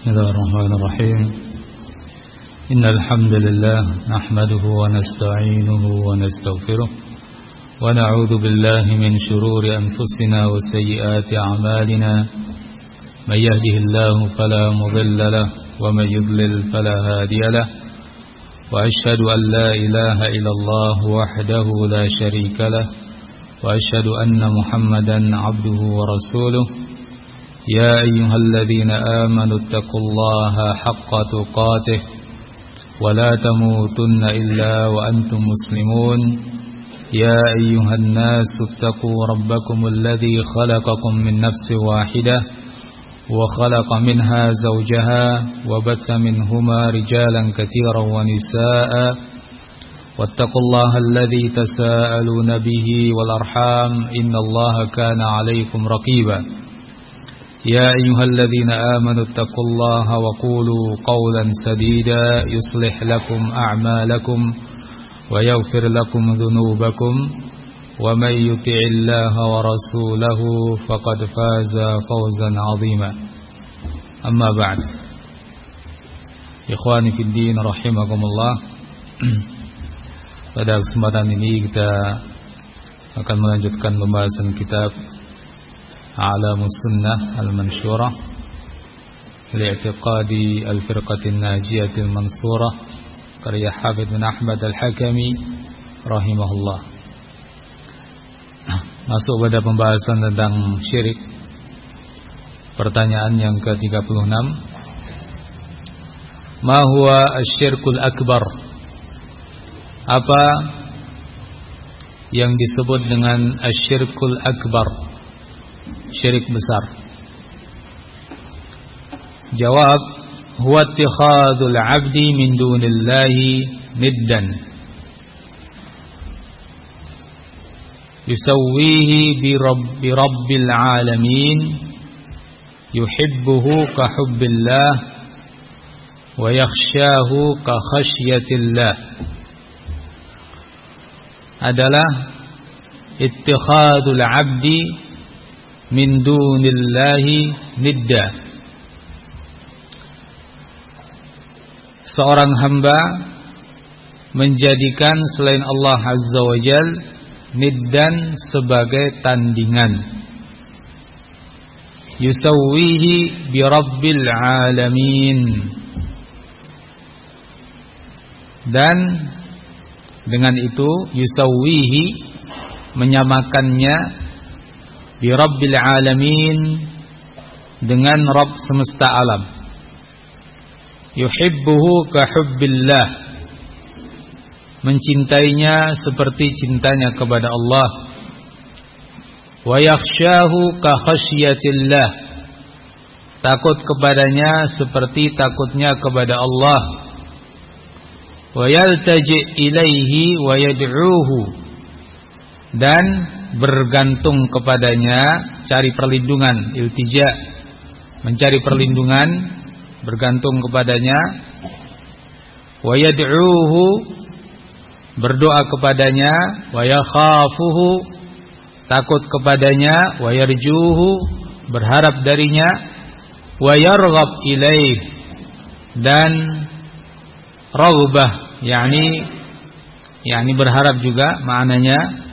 بسم الله الرحمن الرحيم إن الحمد لله نحمده ونستعينه ونستغفره ونعوذ بالله من شرور أنفسنا وسيئات أعمالنا من يهده الله فلا مضل له ومن يضلل فلا هادي له وأشهد أن لا إله إلا الله وحده لا شريك له وأشهد أن محمدا عبده ورسوله يا أيها الذين آمنوا اتقوا الله حق تقاته ولا تموتن إلا وأنتم مسلمون يا أيها الناس اتقوا ربكم الذي خلقكم من نفس واحدة وخلق منها زوجها وبث منهما رجالا كثيرا ونساء واتقوا الله الذي تساءلون به والأرحام إن الله كان عليكم رقيبا يا أيها الذين آمنوا اتقوا الله وقولوا قولا سديدا يصلح لكم أعمالكم ويغفر لكم ذنوبكم ومن يطع الله ورسوله فقد فاز فوزا عظيما أما بعد إخواني في الدين رحمكم الله. Pada kesempatan ini kita akan melanjutkan pembahasan kitab A'lamus Sunnah Al-Mansyurah Li'tiqadi Al-Firqatin Najiyatil Mansurah karya Hafidh bin Ahmad Al-Hakami rahimahullah. Masuk pada pembahasan tentang syirik. Pertanyaan yang ke-36, Ma huwa asyirkul akbar? Apa yang disebut dengan asyirkul akbar? Syirik besar. Jawab, huwa ittikhadul 'abdi min dunillahi niddan yusawwihi bi rabbil 'alamin yuhibbuhu ka hubbillah wa yakhshahu ka khasyatillah. Adalah ittikhadul 'abdi min dunillahi nidda, seorang hamba menjadikan selain Allah Azza wa Jal niddan sebagai tandingan, yusawwihi bi rabbil alamin, dan dengan itu yusawwihi menyamakannya bi rabbil alamin dengan Rabb semesta alam, yuhibbuhu ka hubbillah mencintainya seperti cintanya kepada Allah, wa yakhshahu ka khasyatillah takut kepadanya seperti takutnya kepada Allah, wa yaltaji ilaihi wa yad'uhu dan bergantung kepadanya, cari perlindungan, iltija, mencari perlindungan, bergantung kepadanya, wa yad'uhu berdoa kepadanya, wa yakhafuhu takut kepadanya, wa yarjuhu berharap darinya, wa yarghab ilaih dan raghbah, yakni berharap juga maknanya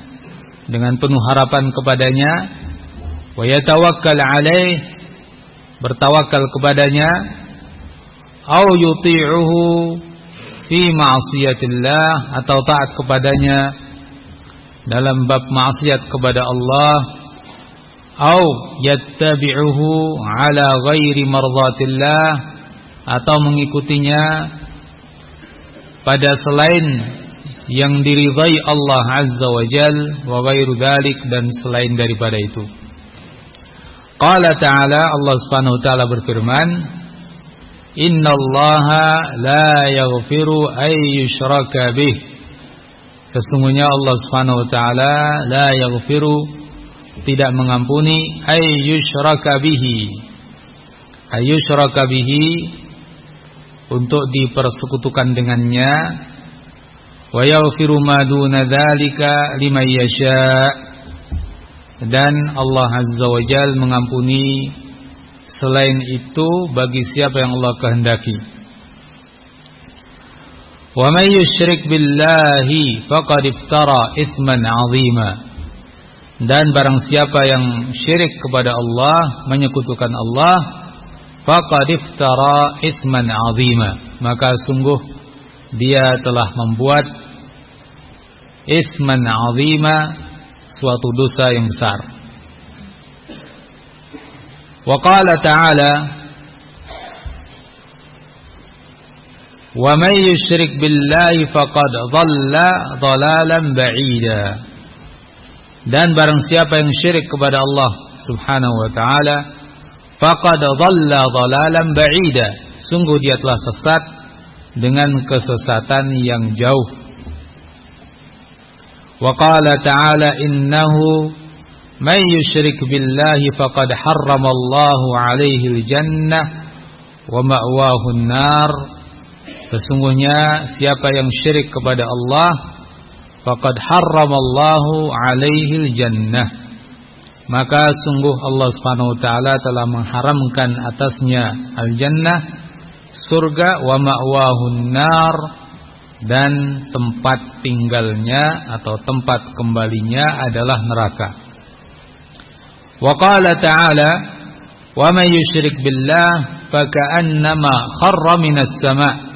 dengan penuh harapan kepadanya, wa yatawakkal alaih bertawakal kepadanya, au yuti'uhu fi ma'siyatillah atau taat kepadanya dalam bab maksiat kepada Allah, au yattabi'uhu ala ghairi mardhatillah atau mengikutinya pada selain yang diridhai Allah Azza wa Jal, wa ghairu dzalik dan selain daripada itu. Qala ta'ala, Allah Subhanahu wa taala berfirman, Innallaha la yaghfiru ay yushraka bih. Sesungguhnya Allah Subhanahu wa taala la yaghfiru tidak mengampuni ay yushraka bihi. Ay yushraka bihi untuk dipersekutukan dengannya, wa yaghfiru ma duna dzalika liman yasha, dan Allah Azza wa Jalla mengampuni selain itu bagi siapa yang Allah kehendaki. Wa may yusyrik billahi faqad iftara itsman 'azima. Dan barang siapa yang syirik kepada Allah, menyekutukan Allah, faqad iftara itsman 'azima, maka sungguh dia telah membuat itsman 'azima, suatu dosa yang besar. Wa qala ta'ala wa may yusyrik billahi faqad dhalla dhalalan ba'ida. Dan barang siapa yang syirik kepada Allah Subhanahu wa taala, faqad dhalla dhalalan ba'ida, sungguh dia telah sesat dengan kesesatan yang jauh. Wa qala ta'ala innahu may yusyrik billahi faqad harramallahu 'alaihi al-jannah wa ma'wahu an-nar. Sesungguhnya siapa yang syirik kepada Allah, faqad harramallahu 'alaihi al-jannah, maka sungguh Allah Subhanahu wa taala telah mengharamkan atasnya al-jannah, surga, wa ma'wahu an-nar, dan tempat tinggalnya atau tempat kembalinya adalah neraka. Wa qala ta'ala wa may yusyrik billah faka'annama kharra minas sama'.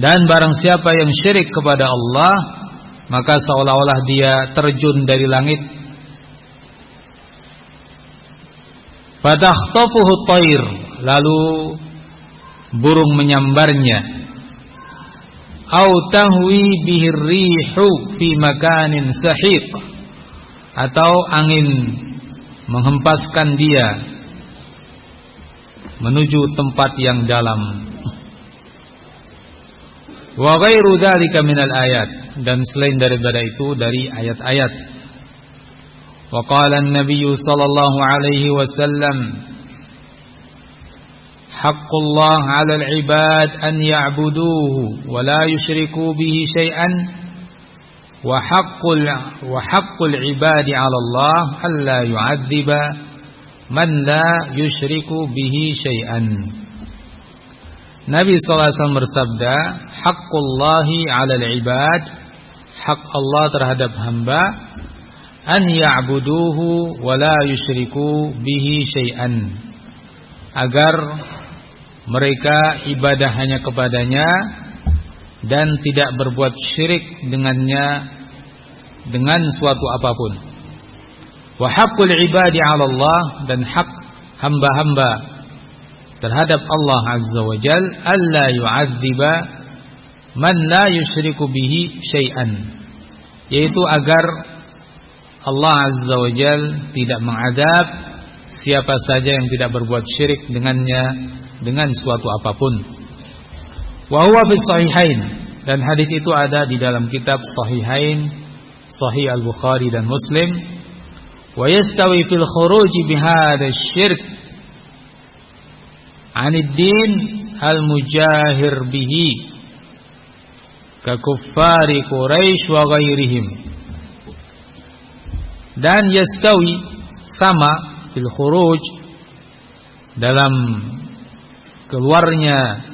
Dan barang siapa yang syirik kepada Allah, maka seolah-olah dia terjun dari langit. Fatakhtafuhu at-tayr, lalu burung menyambarnya. Au tahwi bihi ar-rihu fi makanin sahiq, atau angin menghempaskan dia menuju tempat yang dalam. Wa ghairu dzalika minal ayat, dan selain daripada itu dari ayat-ayat. Wa qala an-nabiy sallallahu alaihi wasallam haqqullah 'alal 'ibad an ya'buduhu wa la yusyriku bihi syai'an wa haqqul 'ibadi 'ala Allah alla yu'adziba man la yusyriku bihi syai'an. Nabi SAW bersabda, haqqullahi 'alal 'ibad, hak Allah terhadap hamba, an ya'buduhu wa la yusyriku bihi syai'an, agar mereka ibadah hanya kepadanya dan tidak berbuat syirik dengannya dengan suatu apapun. Wa haqqul 'ibadi 'ala Allah, dan hak hamba-hamba terhadap Allah Azza wa Jal, alla yu'adziba man la yusyriku bihi syai'an, yaitu agar Allah Azza wa Jal tidak mengadab siapa saja yang tidak berbuat syirik dengannya dengan suatu apapun. Wa huwa fi sahihain, dan hadis itu ada di dalam kitab Sahihain, Sahih Al-Bukhari dan Muslim. Wa yastawi fil khuruji bihadha asy-syirk 'anid din al-mujahir bihi ka kuffari Quraisy wa ghairihim. Dan yastawi, sama, fil khuruj, dalam keluarnya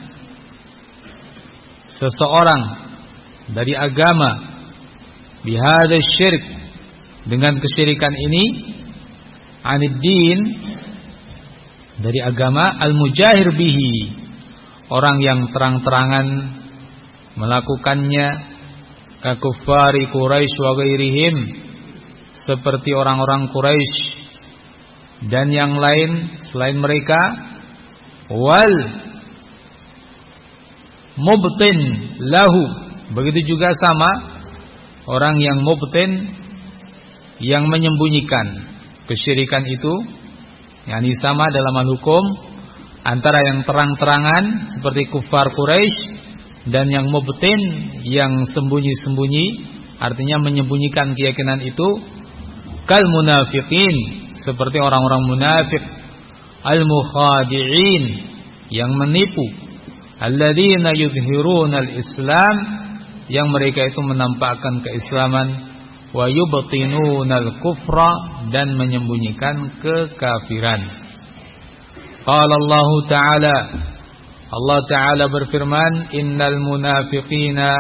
seseorang dari agama, bihadha syirk, dengan kesyirikan ini, 'anid din, dari agama, al-mujahir bihi, orang yang terang-terangan melakukannya, ka kuffari Quraisy wa ghairihim, seperti orang-orang Quraisy dan yang lain selain mereka, wal mubtin lahu, begitu juga sama orang yang mubtin, yang menyembunyikan kesyirikan itu, yakni sama dalam hukum antara yang terang-terangan seperti kufar Quraisy dan yang mubtin, yang sembunyi-sembunyi, artinya menyembunyikan keyakinan itu, kal munafiqin, seperti orang-orang munafik, al mukhadi'in, yang menipu, alladzina yudhhiruna al-islam, yang mereka itu menampakkan keislaman, wa yubtinuna al-kufra, dan menyembunyikan kekafiran. Qala Allah Ta'ala, Allah Ta'ala berfirman, innal munafiqina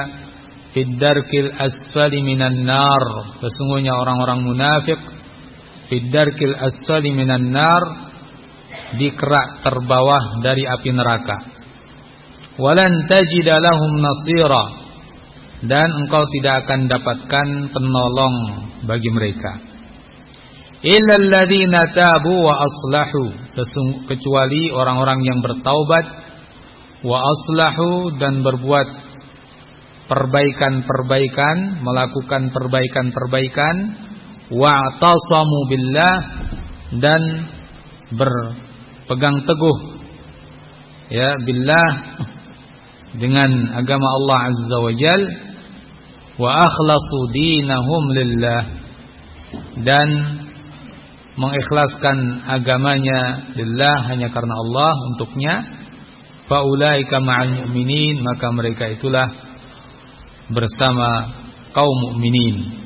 fid darkil asfali minan nar. Sesungguhnya orang-orang munafik fid darkil asfali minan nar, di kerak terbawah dari api neraka. Walan tajida lahum nasira, dan engkau tidak akan dapatkan penolong bagi mereka. Illal ladzina tabu wa aslahu, kecuali orang-orang yang bertaubat, wa aslahu, dan berbuat perbaikan-perbaikan, melakukan perbaikan-perbaikan, wa tasamu billah, dan berpegang teguh ya billah, dengan agama Allah Azza wa Jal, wa akhlasu dinahum lillah, dan mengikhlaskan agamanya lillah, hanya karena Allah, untuknya. Faulaika ma'al mu'minin, maka mereka itulah bersama kaum mukminin.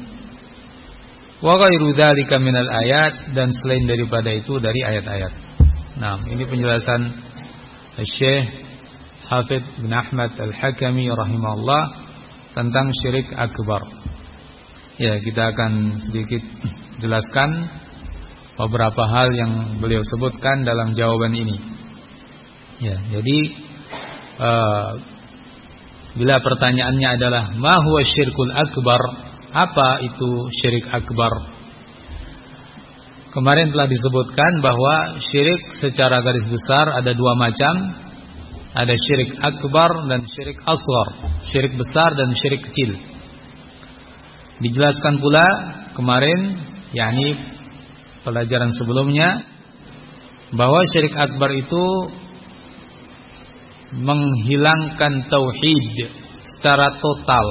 Wa ghairu dzalika minal ayat, dan selain daripada itu dari ayat-ayat. Nah, ini penjelasan Syekh Hafidz bin Ahmad Al-Hakami rahimahullah tentang syirik akbar. Ya, kita akan sedikit jelaskan beberapa hal yang beliau sebutkan dalam jawaban ini. Ya, jadi bila pertanyaannya adalah ma huwa syirkul akbar, apa itu syirik akbar? Kemarin telah disebutkan bahwa syirik secara garis besar ada dua macam. Ada syirik akbar dan syirik asghar, syirik besar dan syirik kecil. Dijelaskan pula kemarin, yakni pelajaran sebelumnya, bahwa syirik akbar itu menghilangkan tauhid secara total,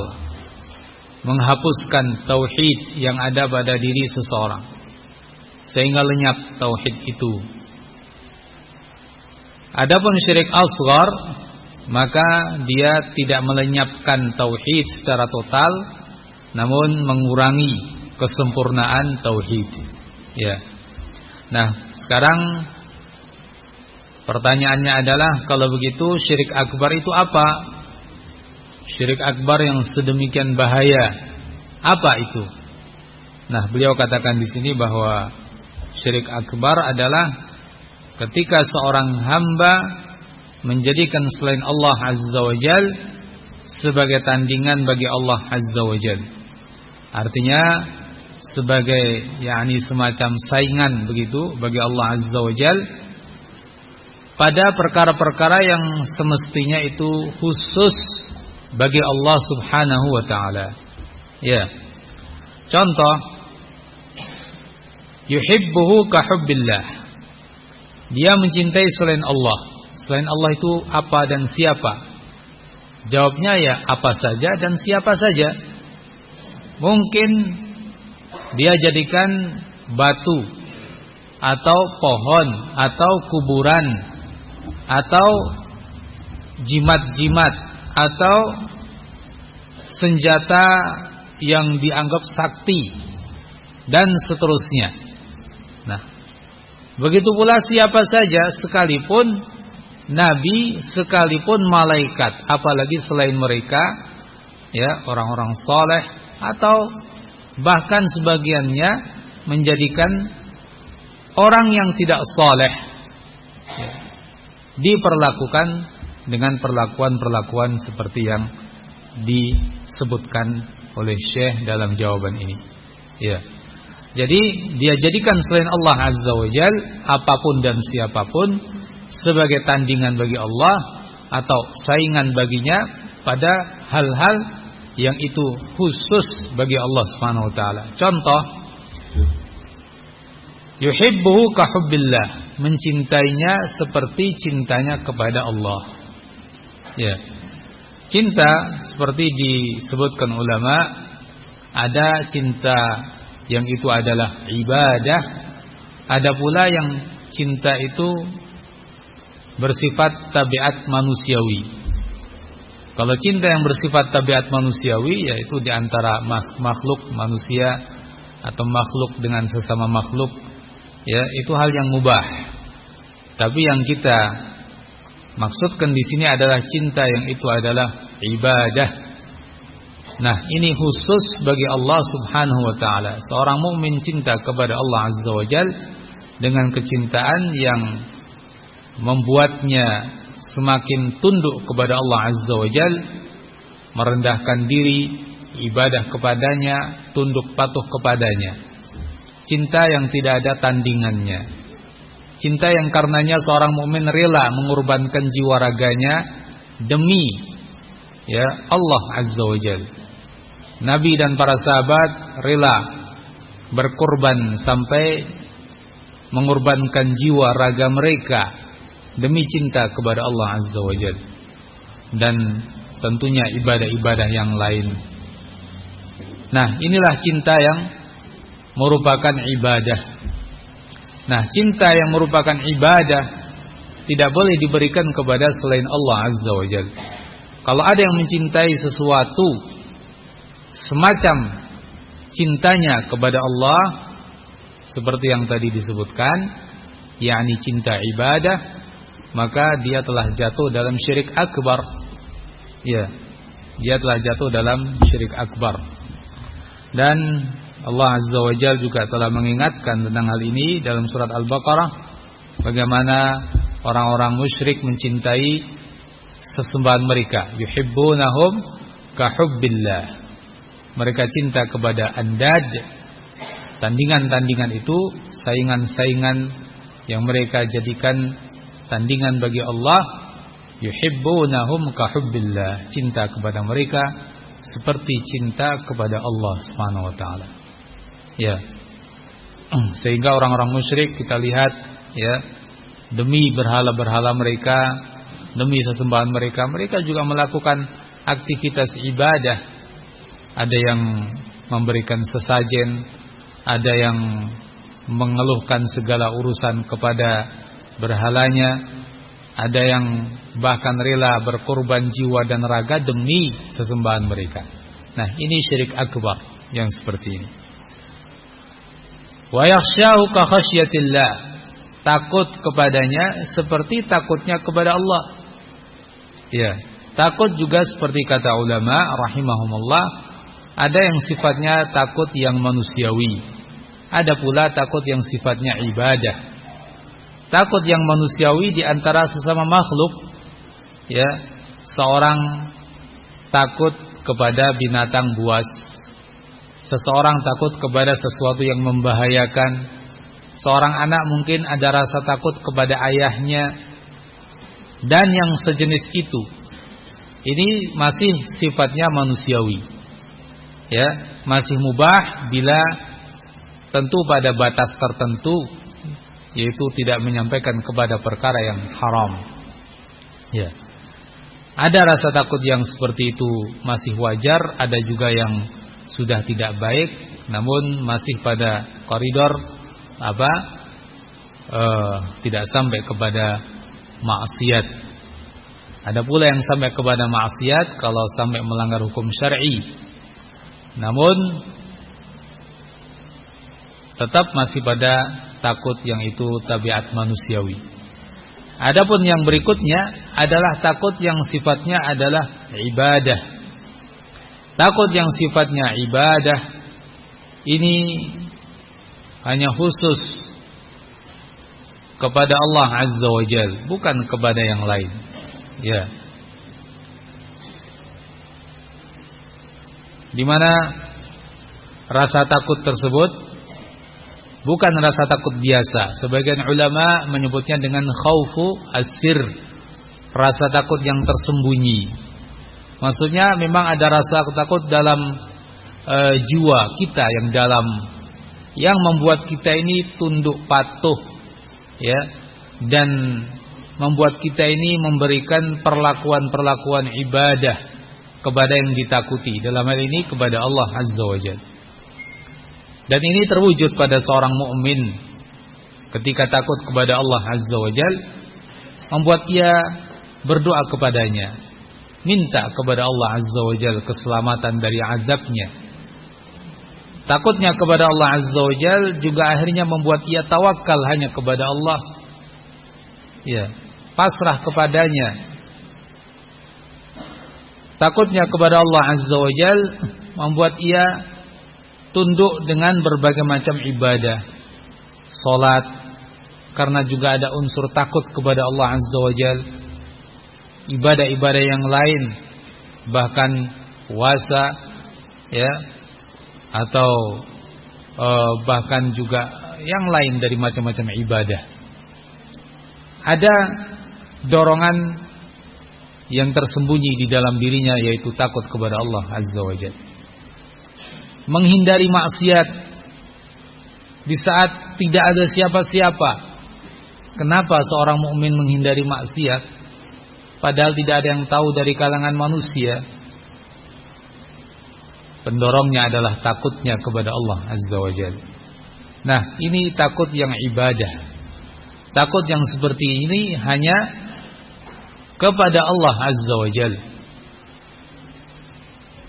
menghapuskan tauhid yang ada pada diri seseorang sehingga lenyap tauhid itu. Adapun syirik asghar, maka dia tidak melenyapkan tauhid secara total, namun mengurangi kesempurnaan tauhid. Ya. Nah, sekarang pertanyaannya adalah, kalau begitu syirik akbar itu apa? Syirik akbar yang sedemikian bahaya, apa itu? Nah, beliau katakan di sini bahwa syirik akbar adalah ketika seorang hamba menjadikan selain Allah Azza wa Jal sebagai tandingan bagi Allah Azza wa Jal. Artinya sebagai semacam saingan begitu bagi Allah Azza wa Jal pada perkara-perkara yang semestinya itu khusus bagi Allah Subhanahu wa taala. Ya. Contoh, yuhibbuhu ka hubbillah. Dia mencintai selain Allah. Selain Allah itu apa dan siapa? Jawabnya ya apa saja dan siapa saja. Mungkin dia jadikan batu atau pohon atau kuburan atau jimat-jimat atau senjata yang dianggap sakti dan seterusnya. Nah, begitu pula siapa saja, sekalipun nabi, sekalipun malaikat, apalagi selain mereka, ya, orang-orang saleh atau bahkan sebagiannya menjadikan orang yang tidak saleh ya, diperlakukan dengan perlakuan-perlakuan seperti yang disebutkan oleh Syekh dalam jawaban ini. Ya. Jadi dia jadikan selain Allah Azza wa Jal apapun dan siapapun sebagai tandingan bagi Allah atau saingan baginya pada hal-hal yang itu khusus bagi Allah Subhanahu wa taala. Contoh, yuhibbuhu ka hubbillah, mencintainya seperti cintanya kepada Allah. Ya. Cinta seperti disebutkan ulama, ada cinta yang itu adalah ibadah, ada pula yang cinta itu bersifat tabiat manusiawi. Kalau cinta yang bersifat tabiat manusiawi, yaitu di antara makhluk manusia atau makhluk dengan sesama makhluk, ya, itu hal yang mubah. Tapi yang kita maksudkan di sini adalah cinta yang itu adalah ibadah. Nah, ini khusus bagi Allah Subhanahu wa taala. Seorang mukmin cinta kepada Allah Azza wa Jalla dengan kecintaan yang membuatnya semakin tunduk kepada Allah Azza wa Jalla, merendahkan diri, ibadah kepadanya, tunduk patuh kepadanya. Cinta yang tidak ada tandingannya. Cinta yang karenanya seorang mukmin rela mengorbankan jiwa raganya demi Allah Azza wa Jalla. Nabi dan para sahabat rela berkorban sampai mengorbankan jiwa raga mereka demi cinta kepada Allah Azza wa Jalla. Dan tentunya ibadah-ibadah yang lain. Nah, inilah cinta yang merupakan ibadah. Nah, cinta yang merupakan ibadah tidak boleh diberikan kepada selain Allah Azza wa Jalla. Kalau ada yang mencintai sesuatu semacam cintanya kepada Allah, seperti yang tadi disebutkan, yakni cinta ibadah, maka dia telah jatuh dalam syirik akbar. Ya, dia telah jatuh dalam syirik akbar. Dan Allah Azza wa Jalla juga telah mengingatkan tentang hal ini dalam surat Al-Baqarah, bagaimana orang-orang musyrik mencintai sesembahan mereka, yuhibbunahum kahubbillah. Mereka cinta kepada andad, tandingan-tandingan itu, saingan-saingan yang mereka jadikan tandingan bagi Allah. Yuhibbunahum kahubbillah, cinta kepada mereka seperti cinta kepada Allah Subhanahu wa taala. Ya. Sehingga orang-orang musyrik kita lihat, ya, demi berhala-berhala mereka, demi sesembahan mereka, mereka juga melakukan aktivitas ibadah. Ada yang memberikan sesajen, ada yang mengeluhkan segala urusan kepada berhalanya, ada yang bahkan rela berkorban jiwa dan raga demi sesembahan mereka. Nah, ini syirik akbar yang seperti ini. Wa yakhshahu ka khasyatillah, takut kepadanya seperti takutnya kepada Allah. Ya, takut juga seperti kata ulama rahimahumullah, ada yang sifatnya takut yang manusiawi, ada pula takut yang sifatnya ibadah. Takut yang manusiawi di antara sesama makhluk, ya, seorang takut kepada binatang buas, seseorang takut kepada sesuatu yang membahayakan, seorang anak mungkin ada rasa takut kepada ayahnya, dan yang sejenis itu. Ini masih sifatnya manusiawi, ya, masih mubah bila tentu pada batas tertentu, yaitu tidak menyampaikan kepada perkara yang haram. Ya. Ada rasa takut yang seperti itu masih wajar, ada juga yang sudah tidak baik, namun masih pada koridor tidak sampai kepada maksiat. Ada pula yang sampai kepada maksiat kalau sampai melanggar hukum syar'i, namun tetap masih pada takut yang itu tabiat manusiawi. Adapun yang berikutnya adalah takut yang sifatnya adalah ibadah. Takut yang sifatnya ibadah ini hanya khusus kepada Allah Azza wa Jalla, bukan kepada yang lain. Ya. Di mana rasa takut tersebut bukan rasa takut biasa. Sebagian ulama menyebutnya dengan khaufu as-sir, rasa takut yang tersembunyi. Maksudnya memang ada rasa takut dalam jiwa kita yang dalam, yang membuat kita ini tunduk patuh, ya, dan membuat kita ini memberikan perlakuan-perlakuan ibadah kepada yang ditakuti, dalam hal ini kepada Allah Azza wa Jalla. Dan ini terwujud pada seorang mukmin ketika takut kepada Allah Azza wa Jalla, membuat ia berdoa kepadanya, minta kepada Allah Azza wa Jalla keselamatan dari azabnya. Takutnya kepada Allah Azza wa Jalla juga akhirnya membuat ia tawakal hanya kepada Allah. Ya, pasrah kepadanya. Takutnya kepada Allah Azza wa Jal membuat ia tunduk dengan berbagai macam ibadah. Salat, karena juga ada unsur takut kepada Allah Azza wa Jal. Ibadah-ibadah yang lain, bahkan puasa, ya, atau bahkan juga yang lain dari macam-macam ibadah. Ada dorongan yang tersembunyi di dalam dirinya, yaitu takut kepada Allah Azza wa Jalla. Menghindari maksiat di saat tidak ada siapa-siapa. Kenapa seorang mukmin menghindari maksiat padahal tidak ada yang tahu dari kalangan manusia? Pendorongnya adalah takutnya kepada Allah Azza wa Jalla. Nah, ini takut yang ibadah. Takut yang seperti ini hanya kepada Allah Azza wa Jalla.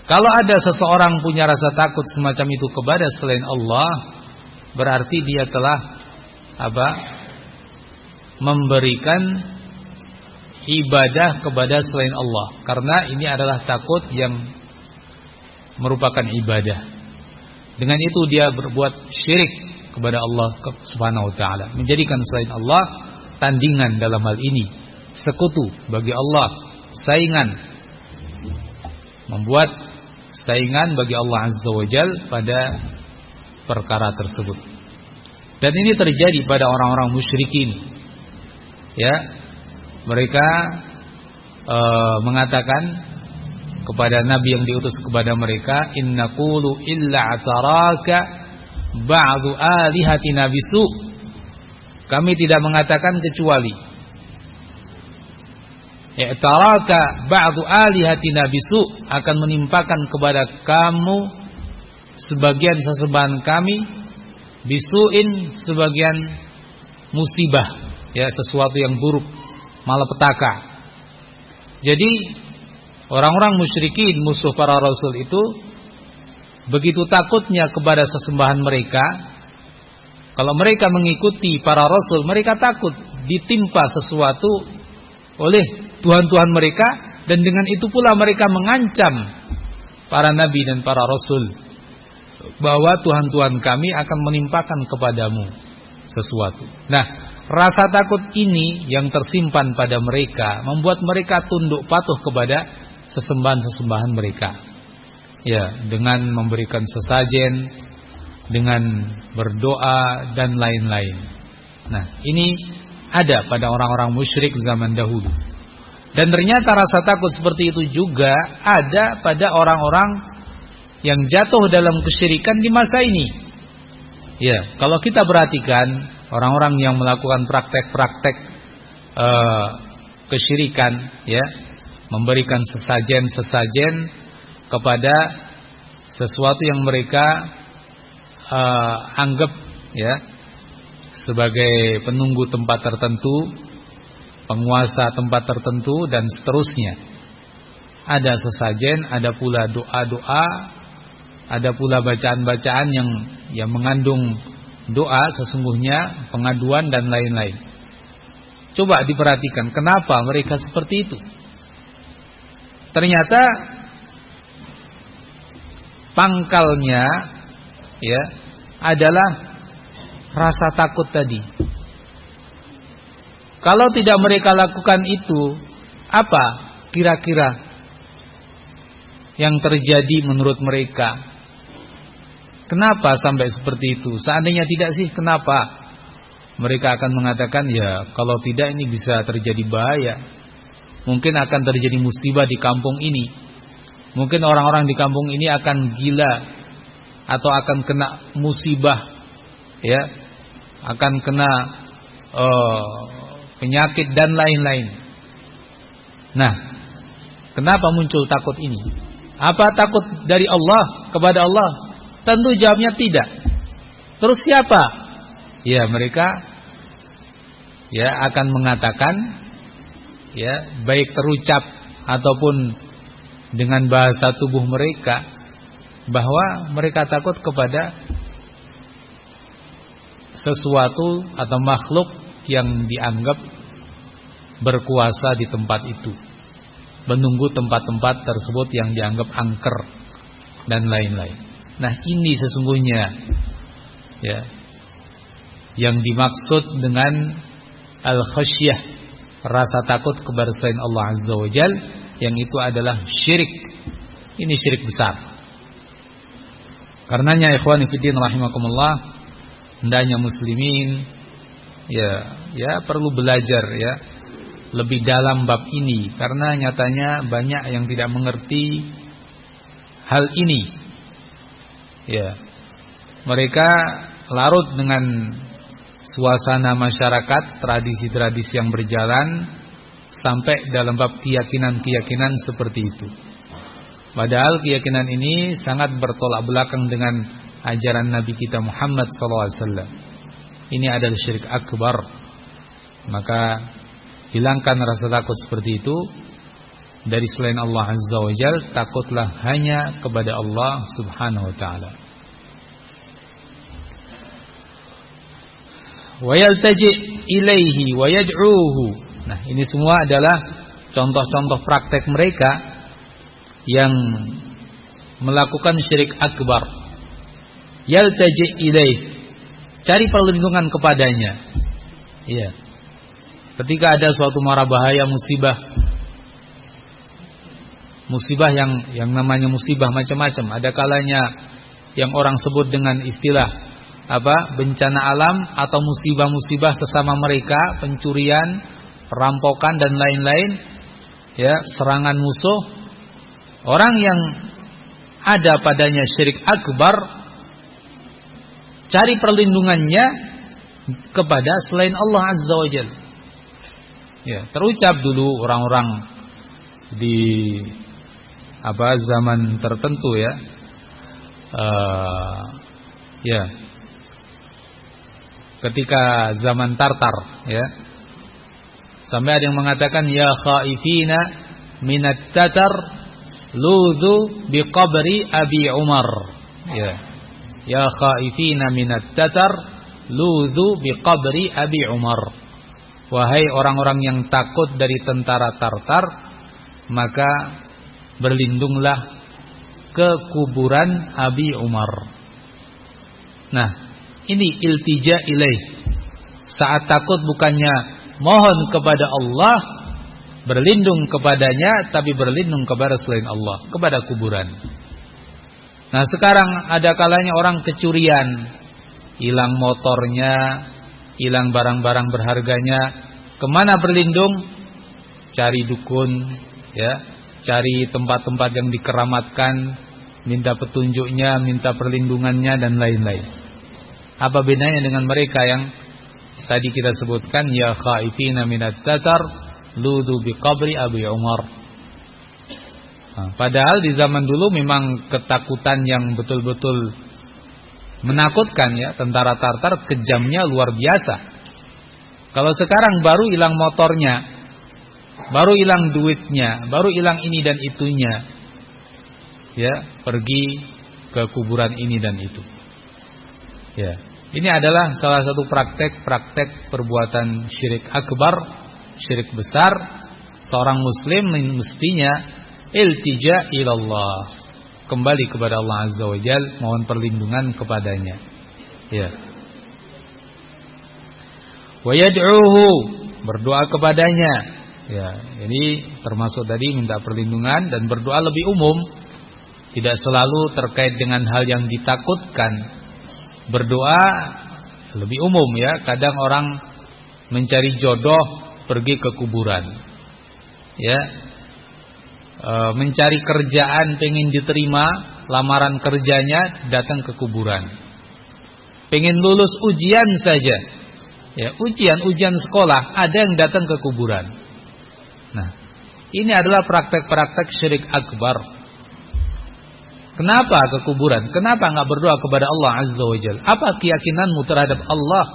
Kalau ada seseorang punya rasa takut semacam itu kepada selain Allah, berarti dia telah memberikan ibadah kepada selain Allah. Karena ini adalah takut yang merupakan ibadah. Dengan itu dia berbuat syirik kepada Allah Subhanahu wa taala, menjadikan selain Allah tandingan dalam hal ini, sekutu bagi Allah, saingan, membuat saingan bagi Allah Azza wa Jal pada perkara tersebut. Dan ini terjadi pada orang-orang musyrikin. Ya, mereka mengatakan kepada Nabi yang diutus kepada mereka, inna qulu illa ataraka ba'du alihatina bisu. Kami tidak mengatakan kecuali i'taraka ba'du alihatina bisu, akan menimpakan kepada kamu sebagian sesembahan kami, bisuin, sebagian musibah, ya, sesuatu yang buruk, malapetaka. Jadi orang-orang musyrikin, musuh para rasul itu, begitu takutnya kepada sesembahan mereka. Kalau mereka mengikuti para rasul, mereka takut ditimpa sesuatu oleh tuhan-tuhan mereka, dan dengan itu pula mereka mengancam para nabi dan para rasul bahwa tuhan-tuhan kami akan menimpakan kepadamu sesuatu. Nah, rasa takut ini yang tersimpan pada mereka membuat mereka tunduk patuh kepada sesembahan-sesembahan mereka, ya, dengan memberikan sesajen, dengan berdoa dan lain-lain. Nah, ini ada pada orang-orang musyrik zaman dahulu. Dan ternyata rasa takut seperti itu juga ada pada orang-orang yang jatuh dalam kesyirikan di masa ini. Ya, kalau kita perhatikan orang-orang yang melakukan praktek-praktek kesyirikan, ya, memberikan sesajen-sesajen kepada sesuatu yang mereka anggap, ya, sebagai penunggu tempat tertentu, penguasa tempat tertentu, dan seterusnya. Ada sesajen, ada pula doa-doa, ada pula bacaan-bacaan yang mengandung doa sesungguhnya, pengaduan dan lain-lain. Coba diperhatikan kenapa mereka seperti itu. Ternyata pangkalnya, ya, adalah rasa takut tadi. Kalau tidak mereka lakukan itu, apa kira-kira yang terjadi menurut mereka? Kenapa sampai seperti itu? Seandainya tidak sih, kenapa? Mereka akan mengatakan, ya, kalau tidak ini bisa terjadi bahaya. Mungkin akan terjadi musibah di kampung ini. Mungkin orang-orang di kampung ini akan gila, atau akan kena musibah, ya, akan kena penyakit dan lain-lain. Nah, kenapa muncul takut ini? Apa takut dari Allah kepada Allah? Tentu jawabnya tidak. Terus siapa? Ya, mereka, ya, akan mengatakan, ya, baik terucap ataupun dengan bahasa tubuh mereka, bahwa mereka takut kepada sesuatu atau makhluk yang dianggap berkuasa di tempat itu, menunggu tempat-tempat tersebut yang dianggap angker dan lain-lain. Nah, ini sesungguhnya ya yang dimaksud dengan al-khasyah, rasa takut kepada selain Allah Azza wa Jal, yang itu adalah syirik. Ini syirik besar. Karenanya ikhwani fillah rahimakumullah, hendaknya muslimin ya perlu belajar ya lebih dalam bab ini, karena nyatanya banyak yang tidak mengerti hal ini. Ya. Mereka larut dengan suasana masyarakat, tradisi-tradisi yang berjalan sampai dalam bab keyakinan-keyakinan seperti itu. Padahal keyakinan ini sangat bertolak belakang dengan ajaran Nabi kita Muhammad SAW. Ini adalah syirik akbar. Maka hilangkan rasa takut seperti itu dari selain Allah Azza wa Jal. Takutlah hanya kepada Allah Subhanahu wa ta'ala. Wa yaltaji ilaihi wa yad'uhu. Nah, ini semua adalah contoh-contoh praktek mereka yang melakukan syirik akbar. Yaltaji ilaih, cari perlindungan kepadanya. Iya. Ketika ada suatu mara bahaya, musibah yang namanya musibah macam-macam. Ada kalanya yang orang sebut dengan istilah bencana alam atau musibah-musibah sesama mereka, pencurian, perampokan dan lain-lain, ya, serangan musuh. Orang yang ada padanya syirik akbar, cari perlindungannya kepada selain Allah Azza wa Jalla. Ya, terucap dulu orang-orang di zaman tertentu ya. Ketika zaman Tartar ya. Sampai ada yang mengatakan ya khaifina minat tatar luzu biqabri Abi Umar. Ya khaifina minat tatar luzu biqabri Abi Umar. Wahai orang-orang yang takut dari tentara Tartar, maka berlindunglah ke kuburan Abi Umar. Nah, ini iltija ilaih. Saat takut bukannya mohon kepada Allah, berlindung kepadanya, tapi berlindung kepada selain Allah, kepada kuburan. Nah, sekarang ada kalanya orang kecurian, hilang motornya, hilang barang-barang berharganya, kemana berlindung? Cari dukun, ya, cari tempat-tempat yang dikeramatkan, minta petunjuknya, minta perlindungannya dan lain-lain. Apa bedanya dengan mereka yang tadi kita sebutkan ya khaifina minat tatar ludu biqabri Abi Umar. Nah, padahal di zaman dulu memang ketakutan yang betul-betul menakutkan ya, tentara Tartar kejamnya luar biasa. Kalau sekarang baru hilang motornya, baru hilang duitnya, baru hilang ini dan itunya, ya, pergi ke kuburan ini dan itu. Ya, ini adalah salah satu praktek perbuatan syirik akbar, syirik besar. Seorang muslim mestinya iltija ilallah, kembali kepada Allah Azza wa Jalla, mohon perlindungan kepadanya. Ya. Wa yad'uhu, berdoa kepadanya. Ya, ini termasuk tadi minta perlindungan dan berdoa lebih umum, tidak selalu terkait dengan hal yang ditakutkan. Berdoa lebih umum ya. Kadang orang mencari jodoh pergi ke kuburan. Ya. Mencari kerjaan pengen diterima, lamaran kerjanya datang ke kuburan. Pengen lulus ujian saja. Ya, ujian sekolah ada yang datang ke kuburan. Nah, ini adalah praktek-praktek syirik akbar. Kenapa ke kuburan? Kenapa enggak berdoa kepada Allah Azza wa Jalla? Apa keyakinanmu terhadap Allah?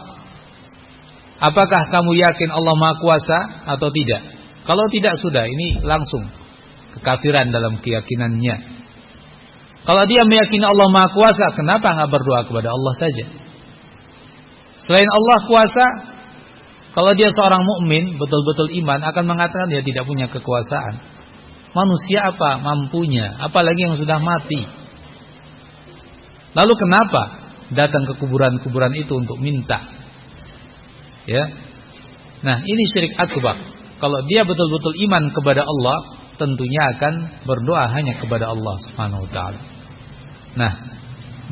Apakah kamu yakin Allah Maha Kuasa atau tidak? Kalau tidak, sudah, ini langsung kekafiran dalam keyakinannya. Kalau dia meyakini Allah Maha Kuasa, kenapa enggak berdoa kepada Allah saja? Selain Allah kuasa, Kalau dia seorang mukmin, betul-betul iman, akan mengatakan dia tidak punya kekuasaan. Manusia apa mampunya, apalagi yang sudah mati. Lalu kenapa datang ke kuburan-kuburan itu untuk minta? Ya. Nah, ini syirik akbar. Kalau dia betul-betul iman kepada Allah, tentunya akan berdoa hanya kepada Allah Subhanahu wa taala. Nah,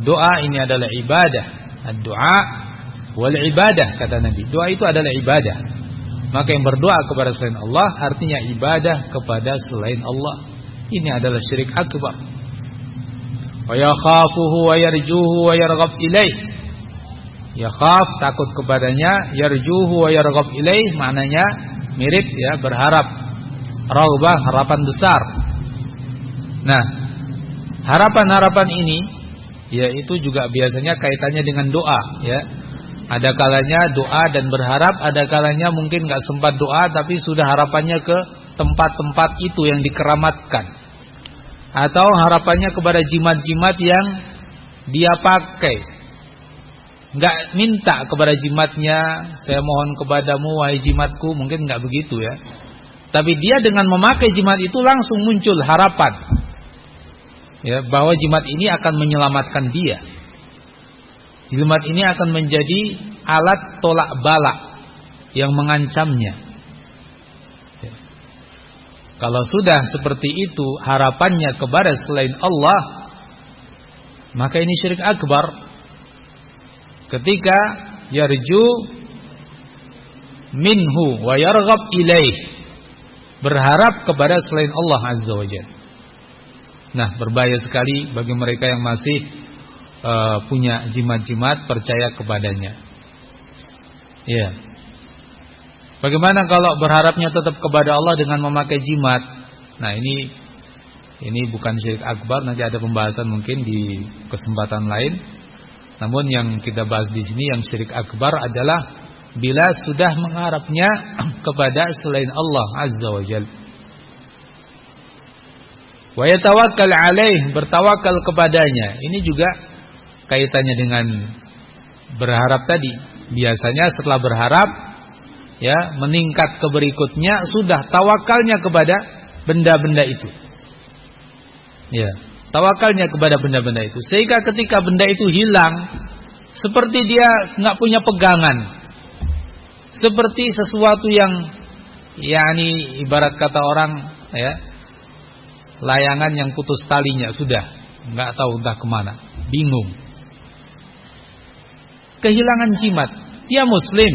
doa ini adalah ibadah. Ad-du'a wal ibadah, kata Nabi. Doa itu adalah ibadah. Maka yang berdoa kepada selain Allah artinya ibadah kepada selain Allah. Ini adalah syirik akbar. Wa yakhafuhu wa yarjuhu wa yarghab ilaih. Yakhaf, takut kepadanya, yarjuhu wa yarghab ilaih, maknanya mirip ya, berharap. Raghbah, harapan besar. Nah, harapan-harapan ini ya itu juga biasanya kaitannya dengan doa ya. Ada kalanya doa dan berharap, ada kalanya mungkin enggak sempat doa tapi sudah harapannya ke tempat-tempat itu yang dikeramatkan. Atau harapannya kepada jimat-jimat yang dia pakai. Enggak minta kepada jimatnya, saya mohon kepadamu wahai jimatku, mungkin enggak begitu ya. Tapi dia dengan memakai jimat itu langsung muncul harapan ya, bahwa jimat ini akan menyelamatkan dia. Jimat ini akan menjadi alat tolak bala yang mengancamnya ya. Kalau sudah seperti itu harapannya kepada selain Allah, maka ini syirik akbar. Ketika yarju minhu wa yarghab ilaih, berharap kepada selain Allah Azza wa Jalla. Nah, berbahaya sekali bagi mereka yang masih punya jimat-jimat, percaya kepadanya. Ya. Bagaimana kalau berharapnya tetap kepada Allah dengan memakai jimat? Nah, ini bukan syirik akbar, nanti ada pembahasan mungkin di kesempatan lain. Namun yang kita bahas di sini yang syirik akbar adalah bila sudah mengharapnya kepada selain Allah Azza wa Jalla. Wa yatawakkal alaih, bertawakal kepadanya. Ini juga kaitannya dengan berharap tadi. Biasanya setelah berharap ya, meningkat ke berikutnya sudah tawakalnya kepada benda-benda itu. Ya, tawakalnya kepada benda-benda itu. Sehingga ketika benda itu hilang, seperti dia enggak punya pegangan. Seperti sesuatu yang yakni ibarat kata orang ya, layangan yang putus talinya sudah enggak tahu entah kemana, bingung. Kehilangan jimat. Dia muslim,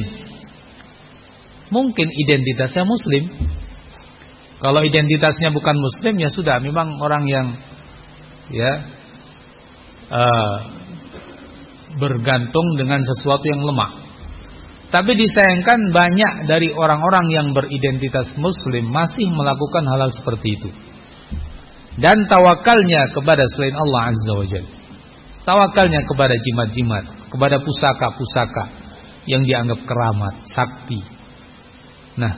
mungkin identitasnya muslim. Kalau identitasnya bukan muslim ya sudah, memang orang yang ya bergantung dengan sesuatu yang lemah. Tapi disayangkan banyak dari orang-orang yang beridentitas muslim masih melakukan hal-hal seperti itu. Dan tawakalnya kepada selain Allah Azza wa Jalla. Tawakalnya kepada jimat-jimat, kepada pusaka-pusaka yang dianggap keramat, sakti. Nah,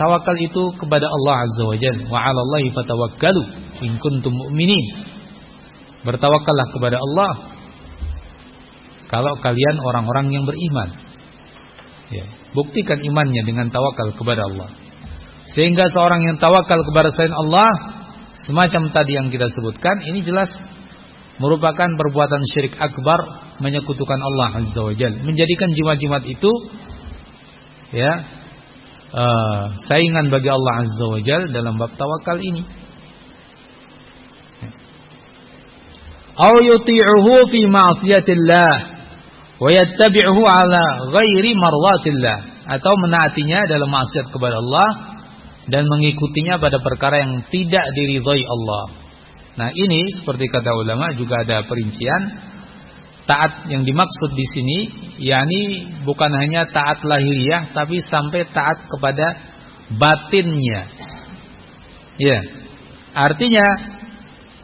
tawakal itu kepada Allah Azza wa Jalla. Wa 'alallahi fatawakkalu in kuntum mu'minin. Bertawakallah kepada Allah kalau kalian orang-orang yang beriman. Ya, buktikan imannya dengan tawakal kepada Allah. Sehingga seorang yang tawakal kepada selain Allah, semacam tadi yang kita sebutkan, ini jelas merupakan perbuatan syirik akbar, menyekutukan Allah Azza wa Jalla, menjadikan jimat-jimat itu ya saingan bagi Allah Azza wa Jalla dalam bab tawakal ini. Aw yuti'uhu fi ma'siyatillah wa yattabi'uhu ala ghairi mardatillah, atau menaatinya dalam maksiat kepada Allah dan mengikutinya pada perkara yang tidak diridhai Allah. Nah, ini seperti kata ulama juga ada perincian. Taat yang dimaksud di sini yakni bukan hanya taat lahiriah tapi sampai taat kepada batinnya. Ya. Artinya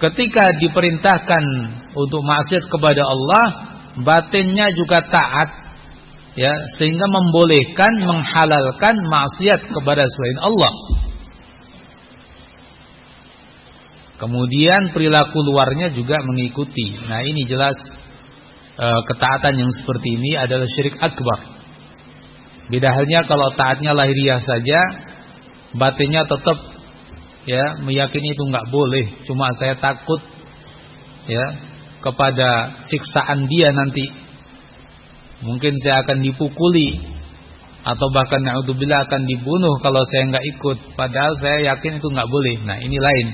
ketika diperintahkan untuk maksiat kepada Allah, batinnya juga taat ya, sehingga membolehkan, menghalalkan maksiat kepada selain Allah. Kemudian perilaku luarnya juga mengikuti. Nah, ini jelas ketaatan yang seperti ini adalah syirik akbar. Beda halnya kalau taatnya lahiriah saja, batinnya tetap ya meyakini itu enggak boleh, cuma saya takut ya kepada siksaan dia nanti. Mungkin saya akan dipukuli atau bahkan na'udzubillah akan dibunuh kalau saya enggak ikut, padahal saya yakin itu enggak boleh. Nah, ini lain.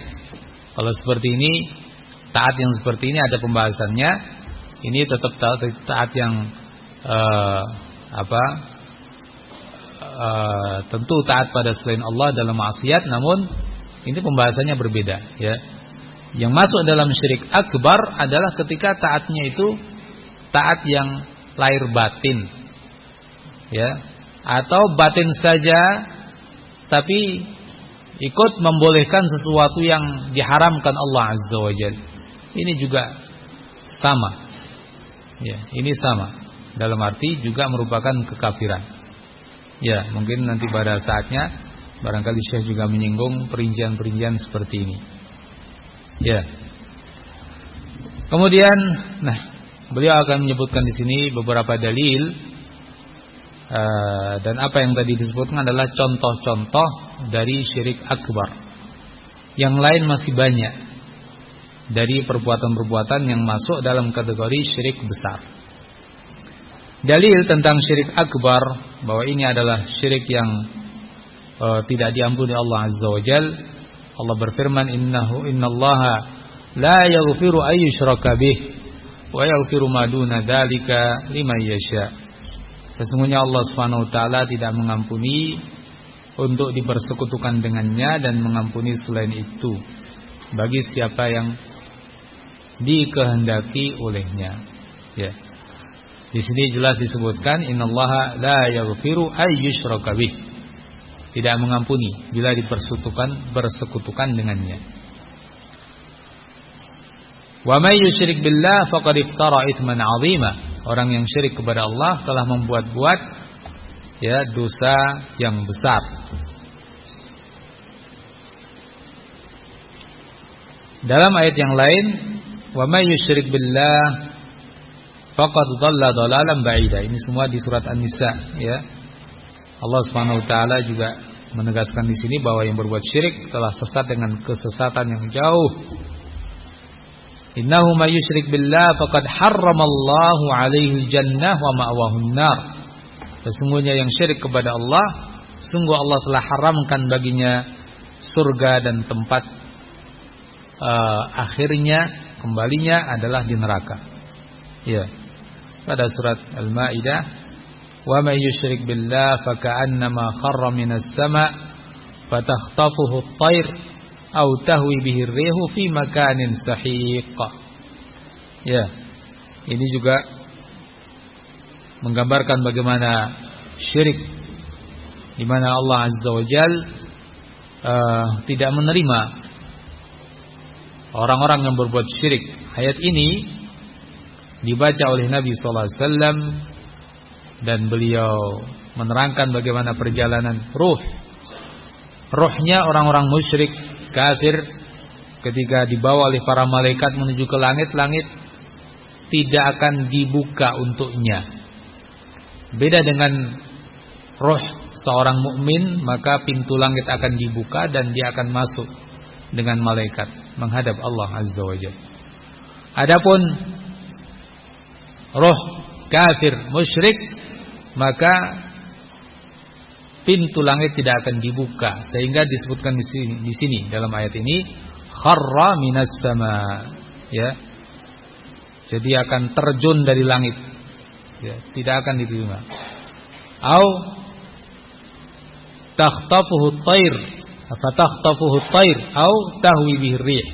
Kalau seperti ini, taat yang seperti ini ada pembahasannya. Ini tetap taat yang tentu taat pada selain Allah dalam maksiat, namun ini pembahasannya berbeda ya. Yang masuk dalam syirik akbar adalah ketika taatnya itu taat yang lahir batin ya, atau batin saja tapi ikut membolehkan sesuatu yang diharamkan Allah Azza wa Jalla. Ini juga sama ya, ini sama dalam arti juga merupakan kekafiran. Ya, mungkin nanti pada saatnya barangkali Syekh juga menyinggung perincian-perincian seperti ini. Ya. Kemudian, beliau akan menyebutkan di sini beberapa dalil dan apa yang tadi disebutkan adalah contoh-contoh dari syirik akbar. Yang lain masih banyak dari perbuatan-perbuatan yang masuk dalam kategori syirik besar. Dalil tentang syirik akbar bahwa ini adalah syirik yang tidak diampuni Allah Azza wa Jalla. Allah berfirman, innallaha la yaghfiru ay yushraka bih wa yaghfiru ma duna dzalika liman yasha. Sesungguhnya Allah Subhanahu wa taala tidak mengampuni untuk dipersekutukan dengannya dan mengampuni selain itu bagi siapa yang dikehendaki olehnya. Ya. Di sini jelas disebutkan innallaha la yaghfiru ay yushraka bih. Tidak mengampuni bila bersekutukan dengannya. Wa may yusyrik billah faqad iftara itsman 'azima. Orang yang syirik kepada Allah telah membuat-buat ya dosa yang besar. Dalam ayat yang lain, wa may yusyrik billah faqad dhalla dhalalan ba'ida. Ini semua di surat An-Nisa ya. Allah Subhanahu wa taala juga menegaskan di sini bahwa yang berbuat syirik telah sesat dengan kesesatan yang jauh. Innahu may yusyrik billah faqad harramallahu 'alaihi al-jannah wa ma'wahu an-nar. Sesungguhnya yang syirik kepada Allah, sungguh Allah telah haramkan baginya surga dan tempat akhirnya kembalinya adalah di neraka. Ya. Pada surat Al-Maidah, wa may yusyrik billah faka'annama kharra minas sama' fatakhtafuhu at-tayr aw tahwi bihi ar-rihu fi makanin sahiq. Ya. Ini juga menggambarkan bagaimana syirik di mana Allah Azza wa Jalla tidak menerima orang-orang yang berbuat syirik. Ayat ini dibaca oleh Nabi sallallahu alaihi wasallam dan beliau menerangkan bagaimana perjalanan ruhnya orang-orang musyrik kafir ketika dibawa oleh para malaikat menuju ke langit tidak akan dibuka untuknya. Beda dengan ruh seorang mukmin, maka pintu langit akan dibuka dan dia akan masuk dengan malaikat menghadap Allah Azza wa Jalla. Adapun roh kafir musyrik, maka pintu langit tidak akan dibuka, sehingga disebutkan di sini dalam ayat ini kharra minas sama ya. Jadi akan terjun dari langit ya, tidak akan diterima. Au takhtafuhu at-tayr fatakhtafuhu at-tayr au tahwi bihi ar-rih.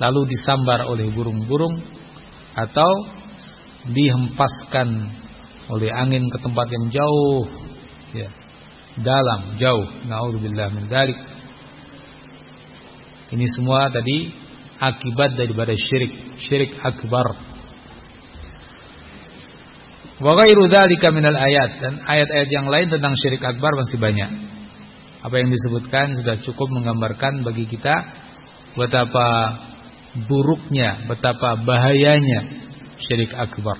Lalu disambar oleh burung-burung atau dihempaskan oleh angin ke tempat yang jauh ya, dalam, jauh. Na'udzubillah min dzalik. Ini semua tadi akibat daripada syirik akbar. Wa ghairu dzalika minal ayat, dan ayat-ayat yang lain tentang syirik akbar masih banyak. Apa yang disebutkan sudah cukup menggambarkan bagi kita betapa buruknya, betapa bahayanya syirik akbar.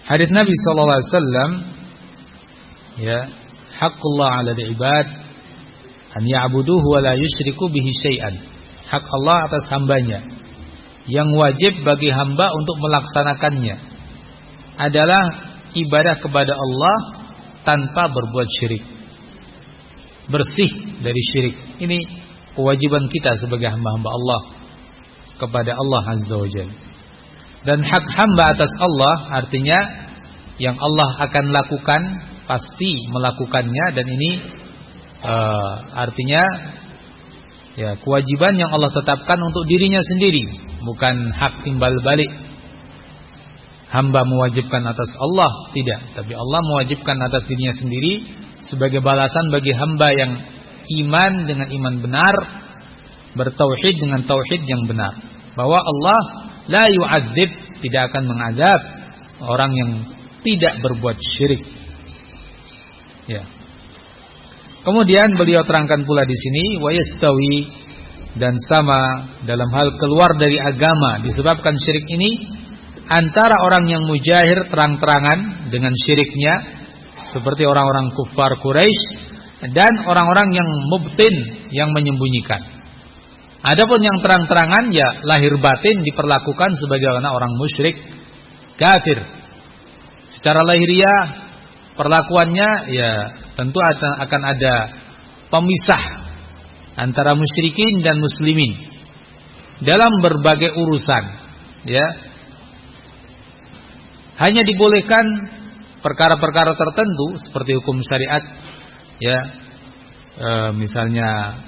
Hadis Nabi sallallahu alaihi wasallam Ya, haqqullah 'alal ibad an ya'buduhu wa la yusyriku bihi syai'an. Hak Allah atas hambanya yang wajib bagi hamba untuk melaksanakannya adalah ibadah kepada Allah tanpa berbuat syirik, bersih dari syirik. Ini kewajiban kita sebagai hamba-hamba Allah kepada Allah Azza wa Jalla. Dan hak hamba atas Allah artinya yang Allah akan lakukan pasti melakukannya, dan ini artinya ya kewajiban yang Allah tetapkan untuk dirinya sendiri, bukan hak timbal balik. Hamba mewajibkan atas Allah, tidak, tapi Allah mewajibkan atas dirinya sendiri sebagai balasan bagi hamba yang iman dengan iman benar, bertauhid dengan tauhid yang benar, bahwa Allah la yu'adzib, tidak akan mengazab orang yang tidak berbuat syirik. Ya. Kemudian beliau terangkan pula di sini wa yastawi, dan sama dalam hal keluar dari agama disebabkan syirik ini antara orang yang mujahir terang-terangan dengan syiriknya seperti orang-orang kufar Quraisy dan orang-orang yang mubtin yang menyembunyikan. Adapun yang terang-terangan ya lahir batin diperlakukan sebagaimana orang musyrik kafir. Secara lahiriah perlakuannya ya tentu akan ada pemisah antara musyrikin dan muslimin dalam berbagai urusan, ya. Hanya dibolehkan perkara-perkara tertentu seperti hukum syariat, ya. Misalnya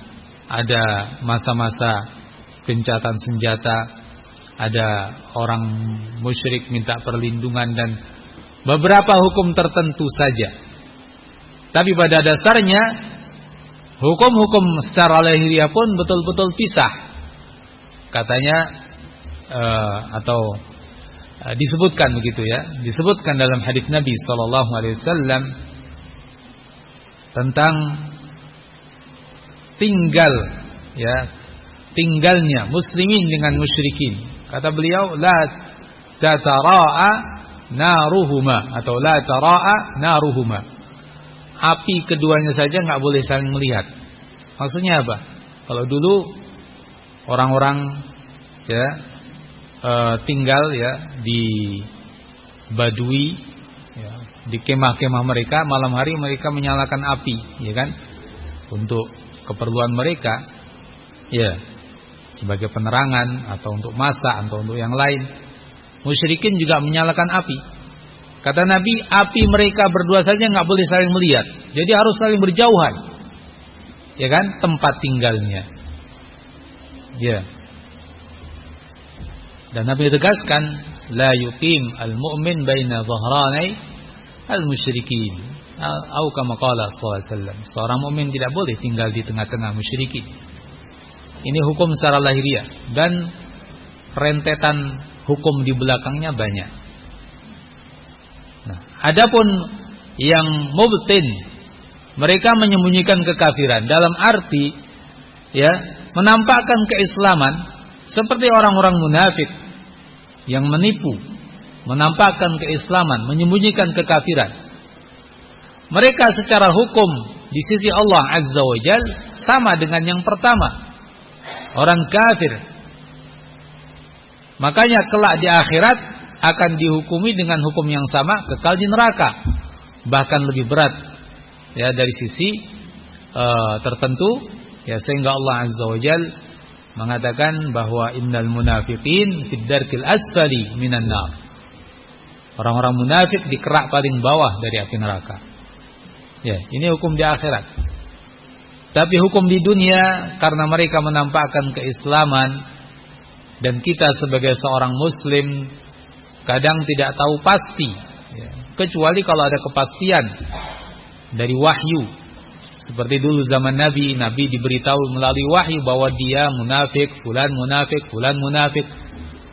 ada masa-masa gencatan senjata, ada orang musyrik minta perlindungan dan beberapa hukum tertentu saja. Tapi pada dasarnya hukum-hukum secara lahiriah pun betul-betul pisah. Katanya atau disebutkan begitu ya. Disebutkan dalam hadis Nabi SAW tentang tinggalnya muslimin dengan musyrikin. Kata beliau, la tatara'a naruhuma, atau la tara'a naruhuma. Api keduanya saja nggak boleh saling melihat. Maksudnya apa? Kalau dulu orang-orang ya tinggal ya di Badui, ya, di kemah-kemah mereka, malam hari mereka menyalakan api, ya kan, untuk keperluan mereka, ya, sebagai penerangan atau untuk masak atau untuk yang lain. Musyrikin juga menyalakan api. Kata Nabi, api mereka berdua saja nggak boleh saling melihat. Jadi harus saling berjauhan. Ya kan? Tempat tinggalnya. Ya. Dan Nabi tegaskan, la yuqim al-mu'min baina dhahranai al-musyrikin. Atau kama qala sallallahu alaihi wasallam. Seorang mukmin tidak boleh tinggal di tengah-tengah musyrikin. Ini hukum secara lahiriah, dan rentetan hukum di belakangnya banyak. Nah, adapun yang mubtin, mereka menyembunyikan kekafiran dalam arti ya menampakkan keislaman seperti orang-orang munafik yang menipu, menampakkan keislaman, menyembunyikan kekafiran. Mereka secara hukum di sisi Allah Azza wa Jalla sama dengan yang pertama, orang kafir. Makanya kelak di akhirat akan dihukumi dengan hukum yang sama, kekal di neraka, bahkan lebih berat ya dari sisi tertentu ya, sehingga Allah Azza wa Jalla mengatakan bahwa innal munafiqin fid darkil asfali minan nar. Orang-orang munafik di kerak paling bawah dari api neraka. Ya, ini hukum di akhirat. Tapi hukum di dunia, karena mereka menampakkan keislaman dan kita sebagai seorang muslim kadang tidak tahu pasti ya, kecuali kalau ada kepastian dari wahyu. Seperti dulu zaman Nabi diberitahu melalui wahyu bahwa dia munafik, fulan munafik, fulan munafik.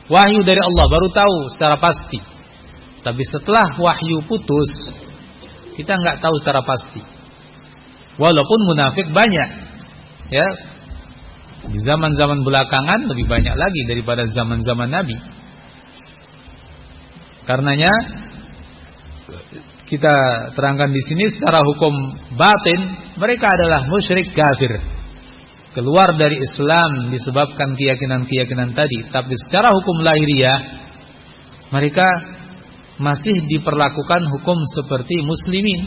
Wahyu dari Allah baru tahu secara pasti. Tapi setelah wahyu putus, kita nggak tahu secara pasti. Walaupun munafik banyak ya, di zaman-zaman belakangan lebih banyak lagi daripada zaman-zaman Nabi. Karenanya kita terangkan di sini secara hukum batin mereka adalah musyrik kafir, keluar dari Islam disebabkan keyakinan-keyakinan tadi. Tapi secara hukum lahiriah mereka masih diperlakukan hukum seperti muslimin,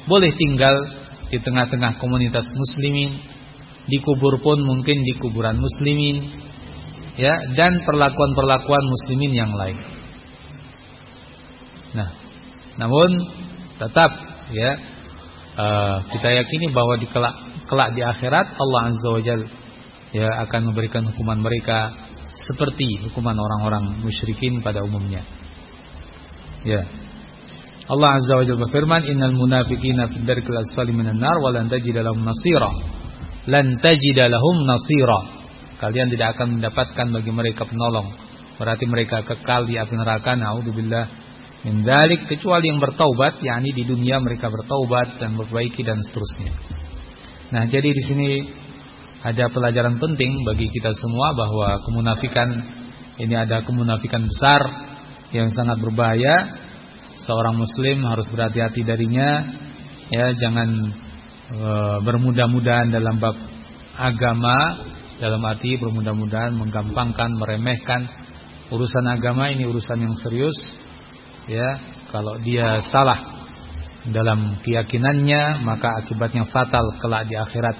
boleh tinggal di tengah-tengah komunitas muslimin, dikubur pun mungkin di kuburan muslimin, ya, dan perlakuan-perlakuan muslimin yang lain. Nah, namun tetap ya kita yakini bahwa di kelak di akhirat Allah Azza wa Jalla ya akan memberikan hukuman mereka seperti hukuman orang-orang musyrikin pada umumnya. Ya. Allah Azza wa Jalla berfirman, "Innal munafiqina fid darkil asfali minan nar wa lan tajida lahum nasira." Lan tajida lahum nasira. Kalian tidak akan mendapatkan bagi mereka penolong. Berarti mereka kekal di api neraka. Naudzubillah min dzalik, kecuali yang bertaubat, yakni di dunia mereka bertaubat dan memperbaiki dan seterusnya. Nah, jadi di sini ada pelajaran penting bagi kita semua bahwa kemunafikan ini ada kemunafikan besar yang sangat berbahaya. Seorang muslim harus berhati-hati darinya, ya, jangan bermudah-mudahan dalam bab agama, dalam arti bermudah-mudahan menggampangkan, meremehkan urusan agama. Ini urusan yang serius, ya. Kalau dia salah dalam keyakinannya maka akibatnya fatal kelak di akhirat.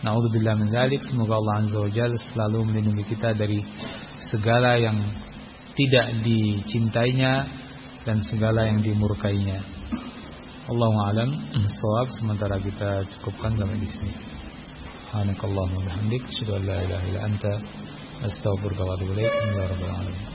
Naudzubillah min dzalik. Semoga Allah Azza wa Jalla selalu melindungi kita dari segala yang tidak dicintainya dan segala yang dimurkainya. Allahu a'lam shawab. Sementara kita cukupkan sampai di sini. Subhanakallahumma wa bihamdik, asyhadu an la ilaha illa anta, astaghfiruka wa atubu ilaik. Alhamdulillahirabbil alamin.